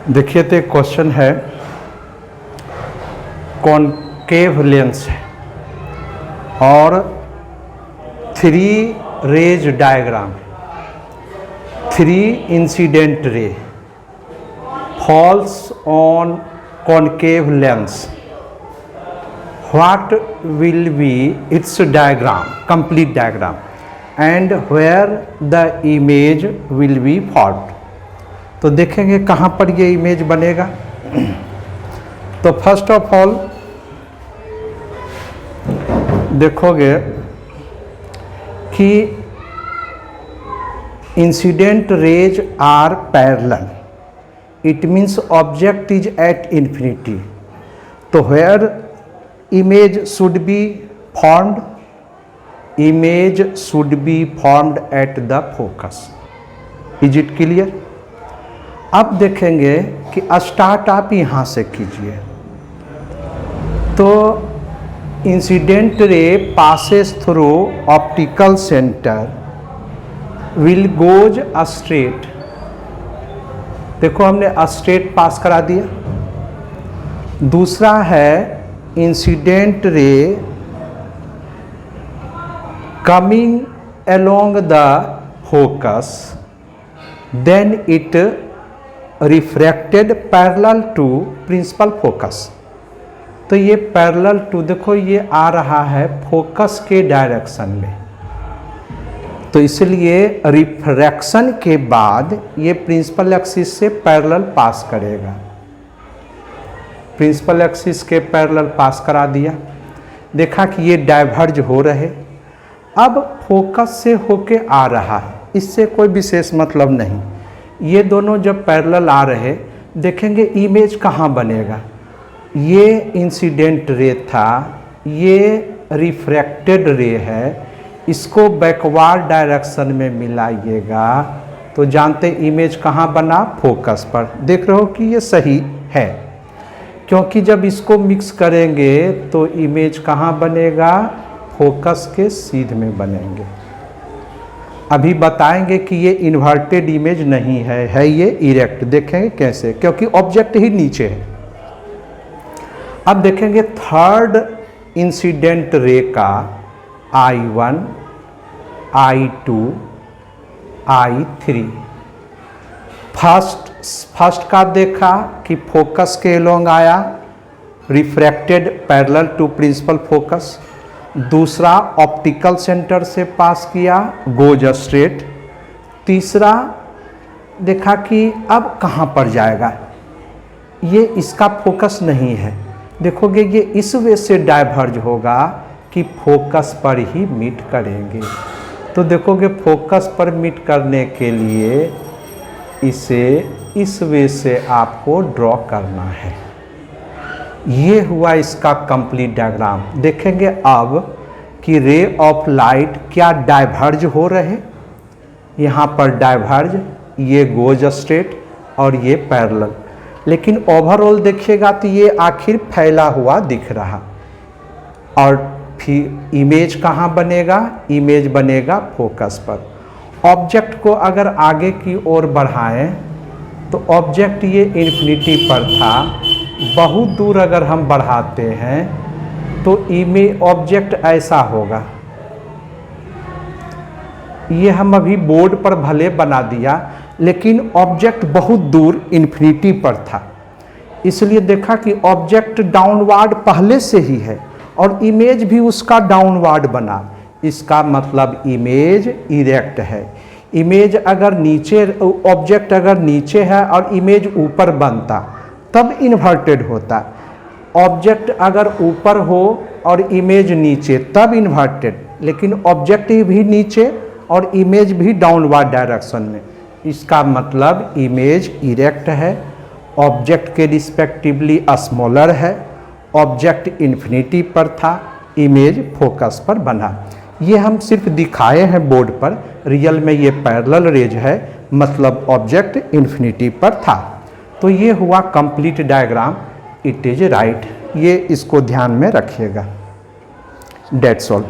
देखिए तो एक क्वेश्चन है, कॉनकेव लेंस है और 3 rays diagram, 3 incident ray falls on concave lens. What will be its diagram, complete diagram, and where the image will be formed? तो देखेंगे कहाँ पर ये इमेज बनेगा। तो फर्स्ट ऑफ ऑल देखोगे कि incident rays are parallel, it means object is at infinity. तो where image should be formed? Image should be formed at the focus. Is it clear? अब देखेंगे कि स्टार्ट आप यहाँ से कीजिए। तो incident ray passes through optical center will goes straight। देखो हमने स्ट्रेट पास करा दिया। दूसरा है incident ray coming along the focus, then it refracted parallel to principal focus. तो ये पैरेलल टू, देखो ये आ रहा है फोकस के डायरेक्शन में, तो इसलिए रिफ्रैक्शन के बाद ये प्रिंसिपल एक्सिस से पैरेलल पास करेगा। प्रिंसिपल एक्सिस के पैरेलल पास करा दिया, देखा कि ये डाइवर्ज हो रहे। अब फोकस से होके आ रहा है, इससे कोई विशेष मतलब नहीं। ये दोनों जब पैरेलल आ रहे, देखेंगे इमेज कहाँ बनेगा। ये इंसिडेंट रे था, ये रिफ्रैक्टेड रे है, इसको बैकवर्ड डायरेक्शन में मिलाइएगा तो जानते इमेज कहाँ बना, फोकस पर। देख रहे हो कि ये सही है, क्योंकि जब इसको मिक्स करेंगे तो इमेज कहाँ बनेगा, फोकस के सीध में बनेंगे। अभी बताएंगे कि ये इन्वर्टेड इमेज नहीं है ये इरेक्ट। देखेंगे कैसे, क्योंकि ऑब्जेक्ट ही नीचे है। अब देखेंगे थर्ड इंसिडेंट रे का I1, I2, I3। फर्स्ट का देखा कि फोकस के अलोंग आया, refracted parallel to principal focus. दूसरा ऑप्टिकल सेंटर से पास किया, गोज स्ट्रेट। तीसरा देखा कि अब कहाँ पर जाएगा, ये इसका फोकस नहीं है। देखोगे ये इस वे से डाइवर्ज होगा कि फोकस पर ही मीट करेंगे। तो देखोगे फोकस पर मीट करने के लिए इसे इस वे से आपको ड्रॉ करना है। ये हुआ इसका कंप्लीट डायग्राम। देखेंगे अब कि रे ऑफ लाइट क्या डाइवर्ज हो रहे, यहाँ पर डाइवर्ज, ये गोज स्ट्रेट और ये पैरेलल। लेकिन ओवरऑल देखिएगा तो ये आखिर फैला हुआ दिख रहा। और फिर इमेज कहाँ बनेगा, इमेज बनेगा फोकस पर। ऑब्जेक्ट को अगर आगे की ओर बढ़ाएं तो ऑब्जेक्ट ये इन्फिनिटी पर था, बहुत दूर अगर हम बढ़ाते हैं तो इमेज ऑब्जेक्ट ऐसा होगा। ये हम अभी बोर्ड पर भले बना दिया, लेकिन ऑब्जेक्ट बहुत दूर इन्फिनिटी पर था, इसलिए देखा कि ऑब्जेक्ट डाउनवर्ड पहले से ही है और इमेज भी उसका डाउनवर्ड बना। इसका मतलब इमेज इरेक्ट है। इमेज अगर नीचे, ऑब्जेक्ट अगर नीचे है और इमेज ऊपर बनता तब इन्वर्टेड होता। ऑब्जेक्ट अगर ऊपर हो और इमेज नीचे तब इन्वर्टेड, लेकिन ऑब्जेक्ट भी नीचे और इमेज भी डाउनवर्ड डायरेक्शन में। इसका मतलब इमेज इरेक्ट है, ऑब्जेक्ट के रिस्पेक्टिवली स्मॉलर है, ऑब्जेक्ट इन्फिनिटी पर था, इमेज फोकस पर बना। ये हम सिर्फ दिखाए हैं बोर्ड पर, रियल में ये पैरेलल रेज है, मतलब ऑब्जेक्ट इन्फिनिटी पर था। तो ये हुआ complete diagram, it is right. ये इसको ध्यान में रखिएगा। That's all.